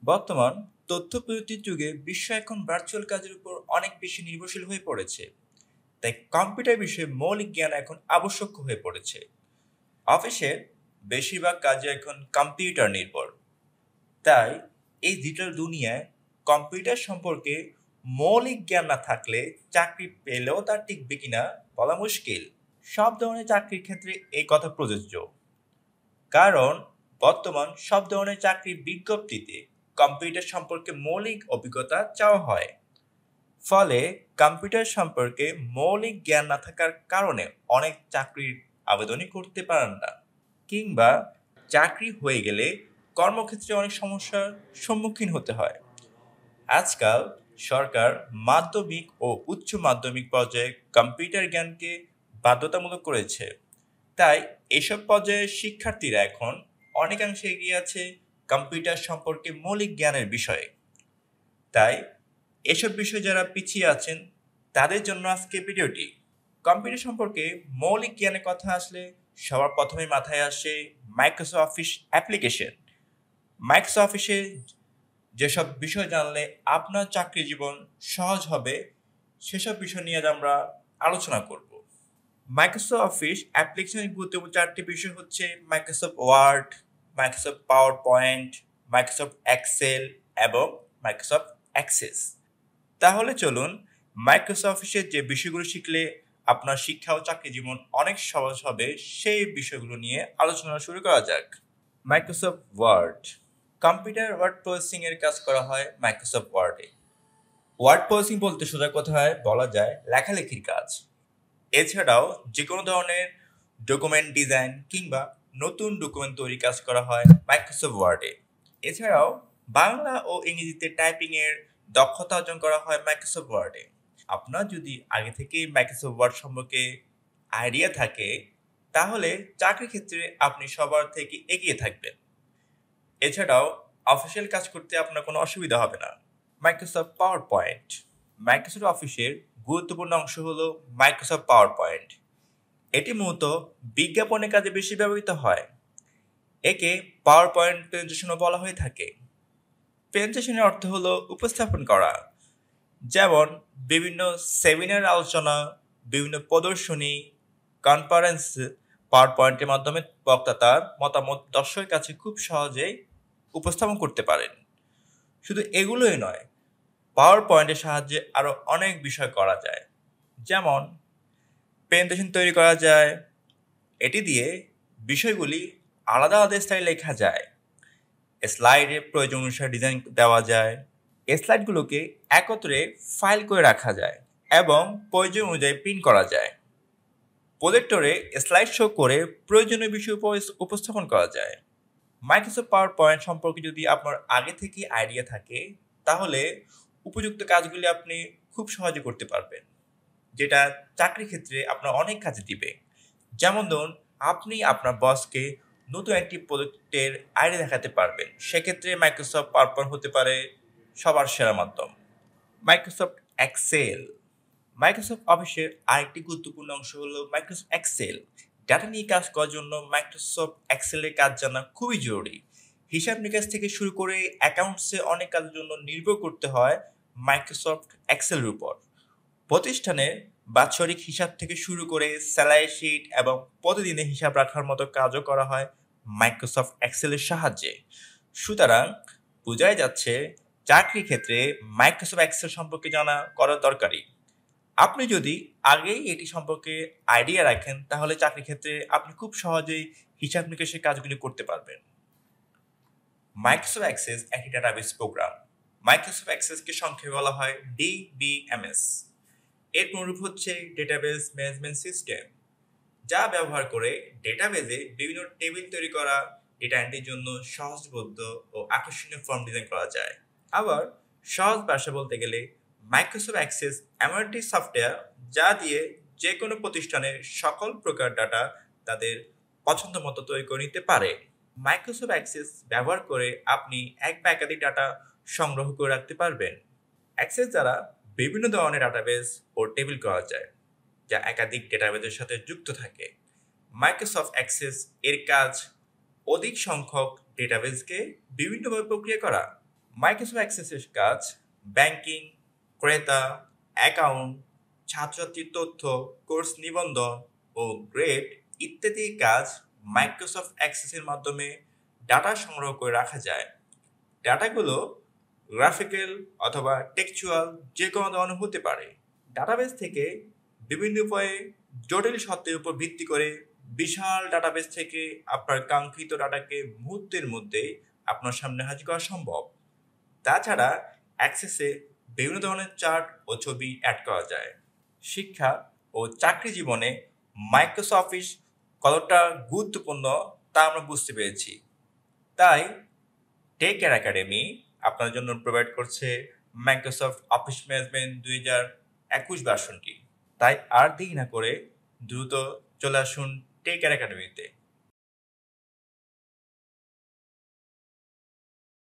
বর্তমান তথ্য প্রযুক্তির যুগে বিশ্ব এখন ভার্চুয়াল কাজের উপর অনেক বেশি নির্ভরশীল হয়ে পড়েছে। তাই কম্পিউটার বিষয়ে মৌলিক জ্ঞান এখন আবশ্যক হয়ে পড়েছে। অফিসের বেশিরভাগ কাজে এখন কম্পিউটার নির্ভর। তাই এই ডিজিটাল দুনিয়ায় কম্পিউটার সম্পর্কে মৌলিক জ্ঞান না থাকলে চাকরি পেলেও তার টিকবে কিনা বলা মুশকিল। সব ধরনের চাকরির ক্ষেত্রে এই কথা প্রযোজ্য, কারণ বর্তমান সব ধরনের চাকরির বিজ্ঞপ্তিতে কম্পিউটার সম্পর্কে মৌলিক অভিজ্ঞতা চাওয়া হয়। ফলে কম্পিউটার সম্পর্কে মৌলিক জ্ঞান না থাকার কারণে অনেক চাকরির আবেদনই করতে পারেন না, কিংবা চাকরি হয়ে গেলে কর্মক্ষেত্রে অনেক সমস্যার সম্মুখীন হতে হয়। আজকাল সরকার মাধ্যমিক ও উচ্চ মাধ্যমিক পর্যায়ে কম্পিউটার জ্ঞানকে বাধ্যতামূলক করেছে। তাই এসব পর্যায়ের শিক্ষার্থীরা এখন অনেকাংশে এগিয়ে আছে কম্পিউটার সম্পর্কে মৌলিক জ্ঞানের বিষয়ে। তাই এসব বিষয়ে যারা পিছিয়ে আছেন তাদের জন্য আজকে ভিডিওটি। কম্পিউটার সম্পর্কে মৌলিক জ্ঞানের কথা আসলে সবার প্রথমে মাথায় আসে মাইক্রোসফট অফিস অ্যাপ্লিকেশন। মাইক্রোসফট অফিসে যেসব বিষয় জানলে আপনার চাকরি জীবন সহজ হবে, সেসব বিষয় নিয়ে আজ আমরা আলোচনা করব। মাইক্রোসফট অফিস অ্যাপ্লিকেশনের গুরুত্বপূর্ণ চারটি বিষয় হচ্ছে Microsoft Word, Microsoft PowerPoint, Microsoft Excel এবং মাইক্রোসফট অ্যাক্সেস। তাহলে চলুন মাইক্রোসফট অফিসের যে বিষয়গুলো শিখলে আপনার শিক্ষা ও চাকরি জীবন অনেক সহজ হবে সেই বিষয়গুলো নিয়ে আলোচনা শুরু করা যাক। Microsoft Word. Computer word processing এর কাজ করা হয় মাইক্রোসফট ওয়ার্ডে। ওয়ার্ড প্রসেসিং বলতে সোজা কথায় বলা যায় লেখালেখির কাজ। এছাড়াও যে কোনো ধরনের ডকুমেন্ট ডিজাইন কিংবা নতুন ডকুমেন্ট তৈরি কাজ করা হয় মাইক্রোসফট ওয়ার্ডে। এছাড়াও বাংলা ও ইংরেজিতে টাইপিং এর দক্ষতা অর্জন করা হয় মাইক্রোসফট ওয়ার্ডে। আপনার যদি আগে থেকেই মাইক্রোসফট ওয়ার্ড সম্পর্কে আইডিয়া থাকে, তাহলে চাকরির ক্ষেত্রে আপনি সবার থেকে এগিয়ে থাকবেন। এছাড়াও অফিসিয়াল কাজ করতে আপনার কোনো অসুবিধা হবে না। Microsoft PowerPoint. মাইক্রোসফট অফিসের গুরুত্বপূর্ণ অংশ হলো মাইক্রোসফট পাওয়ার পয়েন্ট। এটি মূলত বিজ্ঞাপনের কাজে বেশি ব্যবহৃত হয়। একে পাওয়ার পয়েন্ট প্রেজেন্টেশনও বলা হয়ে থাকে। প্রেজেন্টেশনের অর্থ হলো উপস্থাপন করা, যেমন বিভিন্ন সেমিনার আলোচনা, বিভিন্ন প্রদর্শনী, কনফারেন্স। পাওয়ার পয়েন্টের মাধ্যমে বক্তা তার মতামত দর্শকের কাছে খুব সহজেই উপস্থাপন করতে পারেন। শুধু এগুলোই নয়, পাওয়ার পয়েন্টের সাহায্যে আরও অনেক বিষয় করা যায়, যেমন প্রেজেন্টেশন তৈরি করা যায়। এটি দিয়ে বিষয়গুলি আলাদা আলাদা স্টাইলে লেখা যায়। স্লাইডে প্রয়োজন অনুসারে ডিজাইন দেওয়া যায়। স্লাইডগুলোকে একত্রে ফাইল করে রাখা যায় এবং প্রয়োজন অনুযায়ী প্রিন্ট করা যায়। প্রজেক্টরে স্লাইড শো করে প্রয়োজনীয় বিষয় উপস্থাপন করা যায়। মাইক্রোসফট পাওয়ার পয়েন্ট সম্পর্কে যদি আপনার আগে থেকে আইডিয়া থাকে, তাহলে উপযুক্ত কাজগুলি আপনি খুব সহজে করতে পারবেন, যেটা চাকরির ক্ষেত্রে আপনার অনেক কাজে দিবে। যেমন ধরুন, আপনি আপনার বসকে নতুন একটি প্রজেক্টের আইডিয়া দেখাতে পারবেন। সেক্ষেত্রে মাইক্রোসফট পাওয়ার পয়েন্ট হতে পারে সবার সেরা মাধ্যম। Microsoft Excel. মাইক্রোসফট অফিসের আরেকটি গুরুত্বপূর্ণ অংশ হলো মাইক্রোসফট এক্সেল। ডাটা নিয়ে কাজ করার জন্য মাইক্রোসফট এক্সেলের কাজ জানা খুবই জরুরি। হিসাব নিকাশ থেকে শুরু করে অ্যাকাউন্টসে অনেক কাজের জন্য নির্ভর করতে হয় মাইক্রোসফট এক্সেলের উপর। প্রতিষ্ঠানের বাৎসরিক হিসাব থেকে শুরু করে স্যালারি শিট এবং প্রতিদিনের হিসাব রাখার মতো কাজও করা হয় মাইক্রোসফট এক্সেলের সাহায্যে। সুতরাং বোঝাই যাচ্ছে চাকরির ক্ষেত্রে মাইক্রোসফট এক্সেল সম্পর্কে জানা করা দরকারি। আপনি যদি আগেই এটি সম্পর্কে আইডিয়া রাখেন, তাহলে চাকরির ক্ষেত্রে আপনি খুব সহজেই হিসাব নিকাশের কাজগুলি করতে পারবেন। মাইক্রোসফট অ্যাক্সেস একটি ডাটাবেস প্রোগ্রাম। মাইক্রোসফট অ্যাক্সেসকে সংক্ষেপে বলা হয় ডিবিএমএস। এর অনুরূপ হচ্ছে ডেটাবেস ম্যানেজমেন্ট সিস্টেম, যা ব্যবহার করে ডেটাবেজে বিভিন্ন টেবিল তৈরি করা, ডেটা এন্ট্রির জন্য সহজবোধ্য ও আকর্ষণীয় ফর্ম ডিজাইন করা যায়। আবার সহজ ভাষা বলতে গেলে মাইক্রোসফট অ্যাক্সেস এমন একটি সফটওয়্যার যা দিয়ে যে কোনো প্রতিষ্ঠানের সকল প্রকার ডাটা তাদের পছন্দ মতো তৈরি করে নিতে পারে। মাইক্রোসফট অ্যাক্সেস ব্যবহার করে আপনি এক বা একাধিক ডাটা সংগ্রহ করে রাখতে পারবেন। অ্যাক্সেস দ্বারা বিভিন্ন ধরনের ডাটাবেস ও টেবিল করা যায়, যা একাধিক ডেটাবেসের সাথে যুক্ত থাকে। মাইক্রোসফট অ্যাক্সেস এর কাজ অধিক সংখ্যক ডেটাবেসকে বিভিন্নভাবে প্রক্রিয়া করা। মাইক্রোসফট অ্যাক্সেসের কাজ ব্যাংকিং, ক্রেতা, অ্যাকাউন্ট, ছাত্রছাত্রীর তথ্য, কোর্স নিবন্ধন ও গ্রেড ইত্যাদি কাজ মাইক্রোসফট অ্যাক্সেসের মাধ্যমে ডাটা সংগ্রহ করে রাখা যায়। ডাটাগুলো গ্রাফিক্যাল অথবা টেক্সচুয়াল যে কোনো ধরনের হতে পারে। ডাটাবেস থেকে বিভিন্ন উপায়ে জটিল সত্যের উপর ভিত্তি করে বিশাল ডাটাবেস থেকে আপনার কাঙ্ক্ষিত ডাটাকে মুহূর্তের মধ্যে আপনার সামনে হাজির করা সম্ভব। তাছাড়া অ্যাক্সেসে বিভিন্ন ধরনের চার্ট ও ছবি অ্যাড করা যায়। শিক্ষা ও চাকরি জীবনে মাইক্রোসফট অফিস কতটা গুরুত্বপূর্ণ তা আমরা বুঝতে পেরেছি। তাই টেক কেয়ার একাডেমি আপনার জন্য প্রোভাইড করছে মাইক্রোসফট অফিস ম্যানেজমেন্ট 2021 ভার্সনটি। তাই আর দেরি না করে দ্রুত চলে আসুন টেক কেয়ার একাডেমিতে।